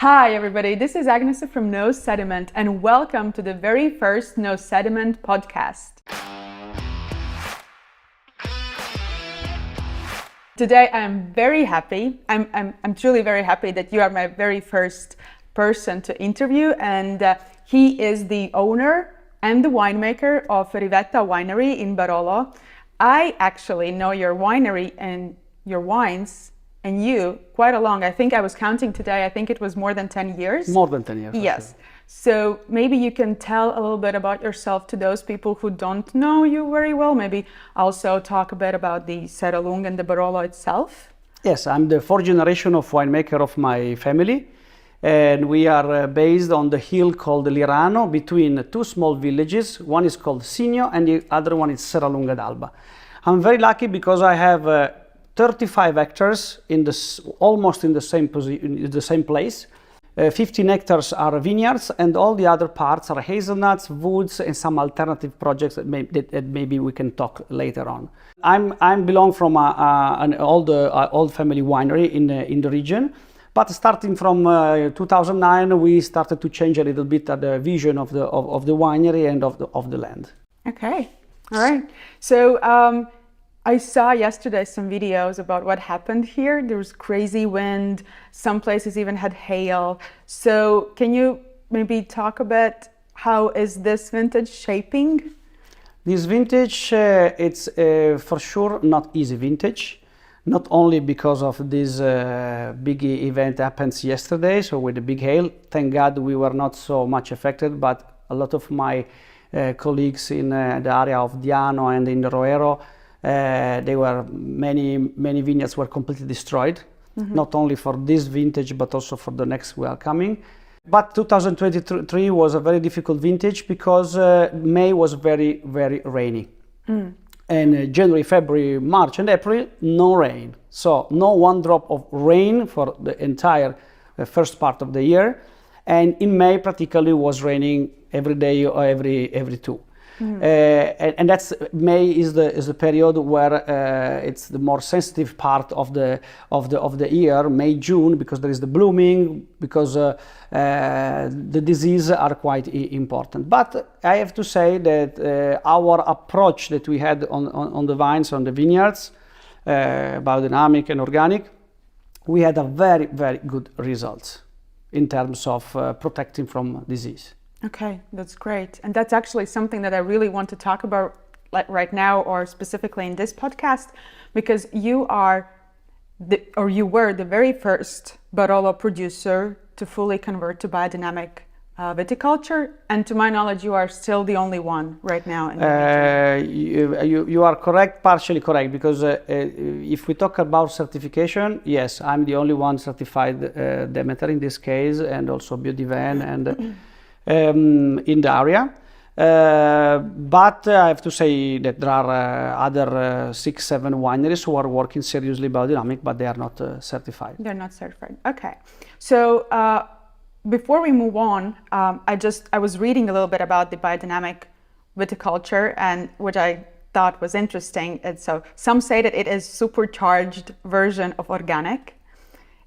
Hi everybody, this is Agnes from No Sediment and welcome to the very first No Sediment podcast. Today I'm very happy, I'm truly very happy that you are my very first person to interview, and he is the owner and the winemaker of Rivetto Winery in Barolo. I actually know your winery and your wines and you quite a long. I think I was counting today, I think it was more than 10 years. More than 10 years. Yes. So maybe you can tell a little bit about yourself to those people who don't know you very well. Maybe also talk a bit about the Serralunga and the Barolo itself. Yes, I'm the fourth generation of winemaker of my family. And we are based on the hill called Lirano between two small villages. One is called Signo and the other one is Serralunga d'Alba. I'm very lucky because I have 35 hectares in almost in the same place. 15 hectares are vineyards and all the other parts are hazelnuts, woods and some alternative projects that maybe we can talk later on. I belong from an old family winery in the region. But starting from 2009, we started to change a little bit the vision of the winery and of the land. Okay, all right. So I saw yesterday some videos about what happened here. There was crazy wind. Some places even had hail. So can you maybe talk a bit? How is this vintage shaping? This vintage, it's for sure not easy vintage. Not only because of this big event happens yesterday, so with the big hail, thank God we were not so much affected, but a lot of my colleagues in the area of Diano and in the Roero, many vineyards were completely destroyed, not only for this vintage, but also for the next we are coming. But 2023 was a very difficult vintage because May was very, very rainy. And January, February, March and April, no rain. So no one drop of rain for the entire first part of the year. And in May, practically was raining every day or every two. And that's May is the period where it's the more sensitive part of the year, May, June, because there is the blooming, because the disease are quite important. But I have to say that our approach that we had on the vines, on the vineyards, biodynamic and organic, we had a very, very good results in terms of protecting from disease. Okay, that's great. And that's actually something that I really want to talk about right now, or specifically in this podcast, because you were the very first Barolo producer to fully convert to biodynamic viticulture. And to my knowledge, you are still the only one right now in the region. You are correct, partially correct, because if we talk about certification, yes, I'm the only one certified Demeter in this case, and also Biodynamic and in the area, but I have to say that there are other 6-7 wineries who are working seriously biodynamic, but they are not certified. They're not certified. Okay. So before we move on, I was reading a little bit about the biodynamic viticulture, and which I thought was interesting. And so some say that it is supercharged version of organic.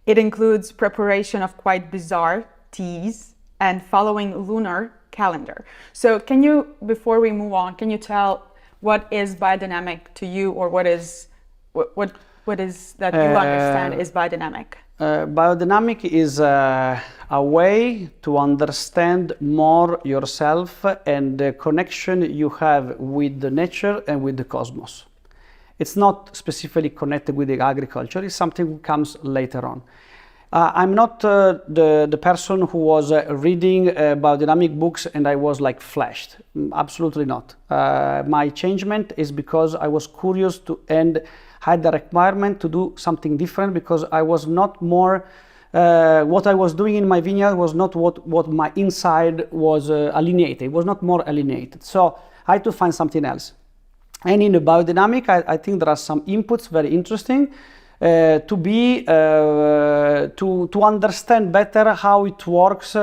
It includes preparation of quite bizarre teas and following lunar calendar. So can you, before we move on, can you tell what is biodynamic to you, or what is that you understand is biodynamic? Biodynamic is a way to understand more yourself and the connection you have with the nature and with the cosmos. It's not specifically connected with the agriculture, it's something that comes later on. I'm not the person who was reading biodynamic books and I was like flashed. Absolutely not. My changement is because I was curious and had the requirement to do something different, because I was not more, what I was doing in my vineyard was not what my inside was alienated. It was not more alienated. So I had to find something else. And in the biodynamic, I think there are some inputs very interesting. To understand better how it works,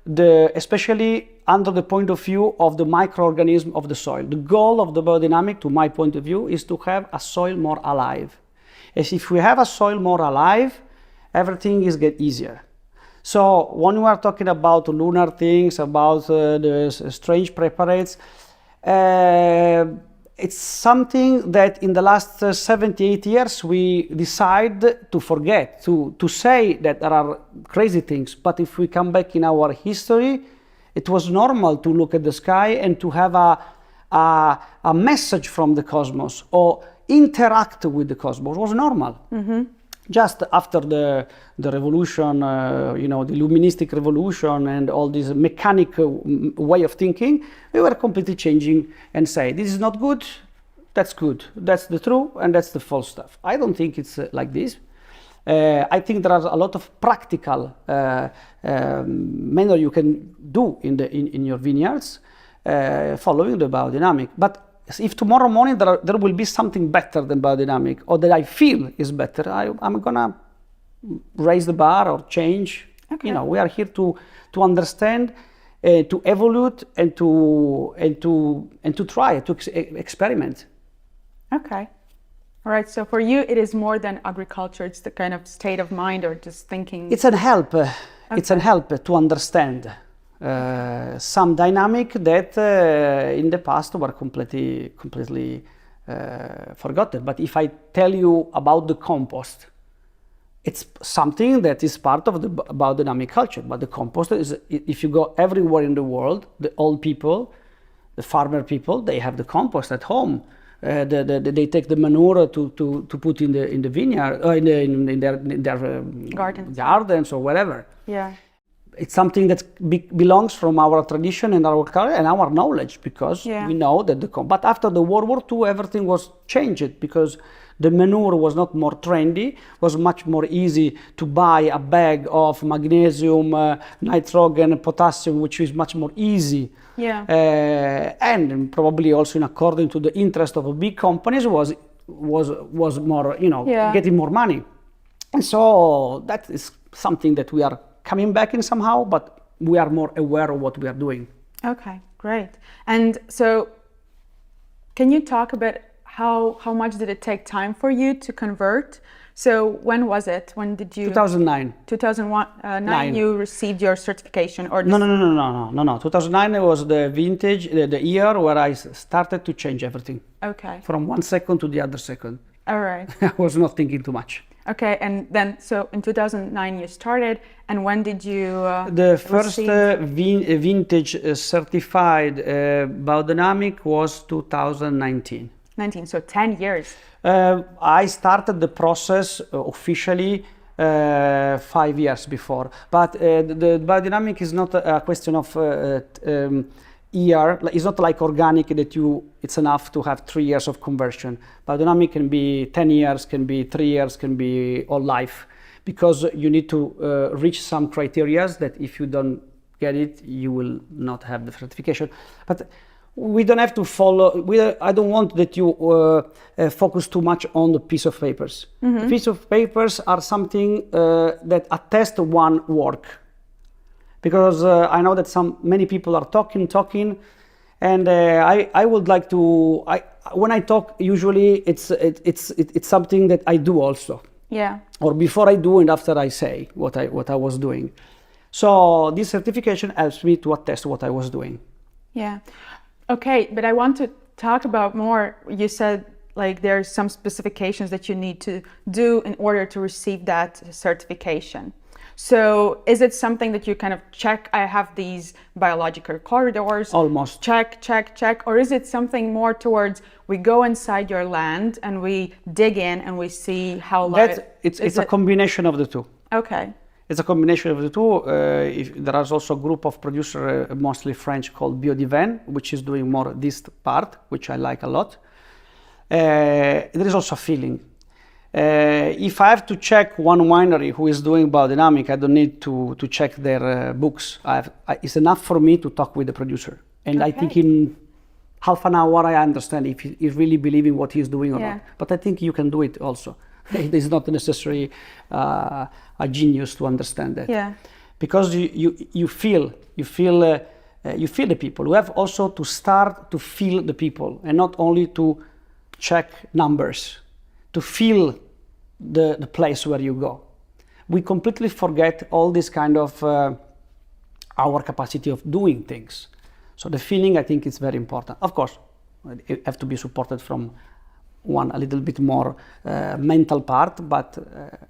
especially under the point of view of the microorganism of the soil. The goal of the biodynamic, to my point of view, is to have a soil more alive. As if we have a soil more alive, everything is get easier. So when we are talking about lunar things, about the strange preparates, it's something that in the last 78 years we decide to forget, to say that there are crazy things. But if we come back in our history, it was normal to look at the sky and to have a message from the cosmos or interact with the cosmos. It was normal. Just after the revolution, the Illuministic revolution and all this mechanic way of thinking, we were completely changing and say, this is not good, that's good, that's the true and that's the false stuff. I don't think it's like this. I think there are a lot of practical manner you can do in your vineyards following the biodynamic. But if tomorrow morning there will be something better than biodynamic, or that I feel is better, I'm gonna raise the bar or change. Okay. We are here to understand, to evolve, and to try to experiment. Okay. All right. So for you, it is more than agriculture. It's the kind of state of mind, or just thinking. It's an help. Okay. It's an help to understand. Some dynamic that in the past were completely forgotten. But if I tell you about the compost, it's something that is part of the biodynamic culture. But the compost is, if you go everywhere in the world, the old people, the farmer people, they have the compost at home. They take the manure to put in the vineyard, in their gardens or whatever. Yeah. It's something that belongs from our tradition and our culture and our knowledge, because we know that but after the World War II, everything was changed because the manure was not more trendy, was much more easy to buy a bag of magnesium, nitrogen, potassium, which is much more easy. Yeah. And probably also in according to the interest of big companies was more, getting more money. And so that is something that we are coming back in somehow, but we are more aware of what we are doing. Okay, great. And so can you talk a bit how much did it take time for you to convert? So when was it? When did you? 2009. 2009 you received your certification, or No. 2009 was the vintage, the year where I started to change everything. Okay. From 1 second to the other second. All right. I was not thinking too much. Okay, and then so in 2009 you started, and when did you the first vintage certified biodynamic was 2019. 19, so 10 years. I started the process officially 5 years before, but the biodynamic is not a question of year. It's not like organic that it's enough to have 3 years of conversion. Biodynamic can be 10 years, can be 3 years, can be all life, because you need to reach some criteria that if you don't get it, you will not have the certification. But we don't have to follow. I don't want that you focus too much on the piece of papers. Mm-hmm. The piece of papers are something that attest one work. Because I know that many people are talking, and I would like to. When I talk, usually it's something that I do also. Yeah. Or before I do and after I say what I was doing. So this certification helps me to attest what I was doing. Yeah. Okay, but I want to talk about more. You said like there's some specifications that you need to do in order to receive that certification. So is it something that you kind of check, I have these biological corridors? Almost. Check. Or is it something more towards we go inside your land and we dig in and we see how it's a combination of the two. Okay. It's a combination of the two. There is also a group of producers, mostly French, called Biodynamic, which is doing more this part, which I like a lot. There is also a feeling. If I have to check one winery who is doing biodynamic, I don't need to check their books. It's enough for me to talk with the producer. And okay. I think in half an hour I understand if he's really believing what he's doing or not. But I think you can do it also. It is not necessarily a genius to understand that. Yeah. Because you feel the people. You have also to start to feel the people, and not only to check numbers, to feel the place where you go. we completely forget all this kind of our capacity of doing things. So the feeling, I think, is very important. Of course, it have to be supported from one a little bit more mental part, but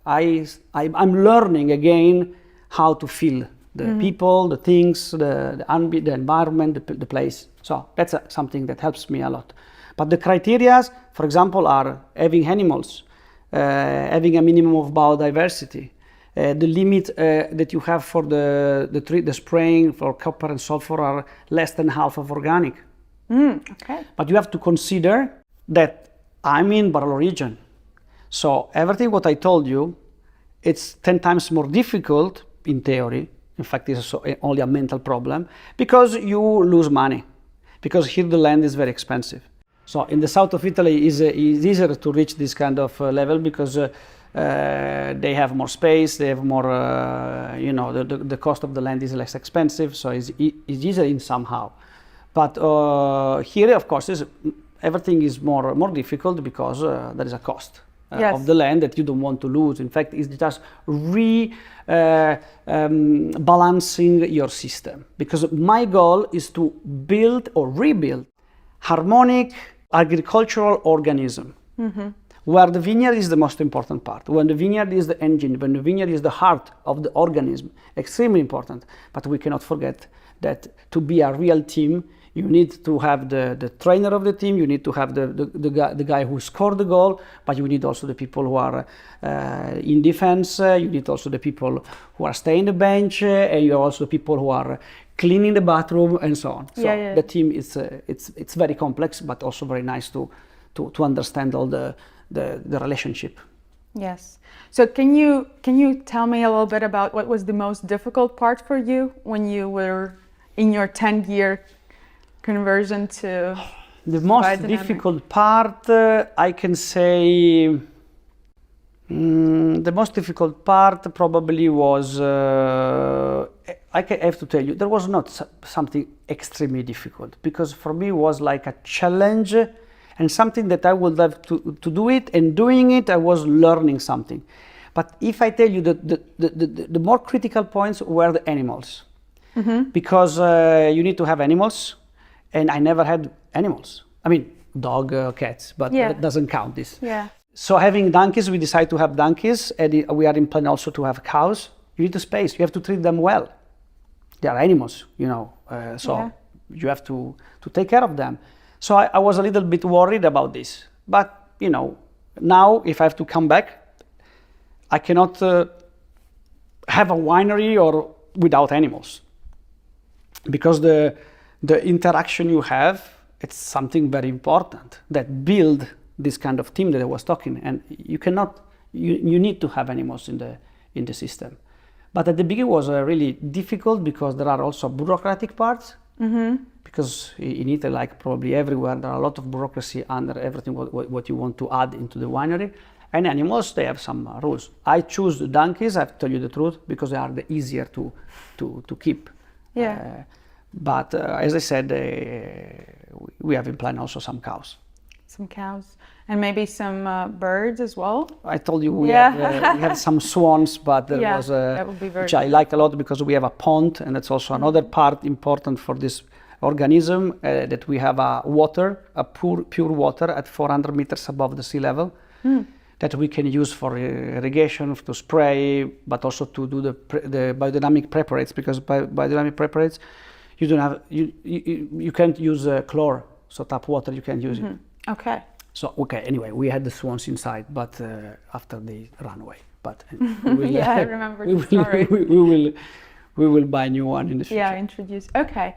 I'm learning again how to feel the people, the things, the environment, the place. So that's something that helps me a lot. But the criteria, for example, are having animals, having a minimum of biodiversity, the limit that you have for the spraying for copper and sulfur are less than half of organic. Okay. But you have to consider that I'm in Barolo region. So everything what I told you, it's 10 times more difficult in theory. In fact, it's only a mental problem because you lose money. Because here the land is very expensive. So in the south of Italy, it's easier to reach this kind of level because they have more space, they have more, the cost of the land is less expensive, so it's easier in somehow. But here, of course, everything is more difficult because there is a cost of the land that you don't want to lose. In fact, it's just balancing your system. Because my goal is to build or rebuild harmonic agricultural organism. Where the vineyard is the most important part, when the vineyard is the engine, when the vineyard is the heart of the organism, extremely important. But we cannot forget that to be a real team, you need to have the trainer of the team, you need to have the guy who scored the goal, but you need also the people who are in defense, you need also the people who are staying the bench, and you have also the people who are cleaning the bathroom and so on. So the team is it's very complex, but also very nice to understand all the relationship. Yes. So can you tell me a little bit about what was the most difficult part for you when you were in your 10-year conversion to the most biodynamic? Difficult part, I can say, the most difficult part probably was, I have to tell you, there was not something extremely difficult, because for me it was like a challenge and something that I would have to do it, and doing it I was learning something. But if I tell you the more critical points were the animals, because you need to have animals, and I never had animals. I mean, dog, cats, but that doesn't count this. So having donkeys, we decided to have donkeys, and we are in plan also to have cows. You need the space, you have to treat them well. They are animals, so you have to take care of them. So I was a little bit worried about this. But, now if I have to come back, I cannot have a winery or without animals. Because the interaction you have, it's something very important that build this kind of team that I was talking. And you need to have animals in the system. But at the beginning it was really difficult because there are also bureaucratic parts. Because in Italy, like probably everywhere, there are a lot of bureaucracy under everything what you want to add into the winery. And animals, they have some rules. I choose the donkeys, I have to tell you the truth, because they are the easier to keep. But as I said, we have in plan also some cows. Some cows. And maybe some birds as well? I told you we have some swans, but there was that would be very which I like a lot because we have a pond, and that's also another part important for this organism, that we have a pure water at 400 meters above the sea level, that we can use for irrigation, to spray, but also to do the biodynamic preparates, because biodynamic preparates, you can't use chlor, so tap water you can't use it. Okay. So anyway, we had the swans inside, but after they ran away. But I remember the story. We will buy a new one in the future. Introduce. Okay.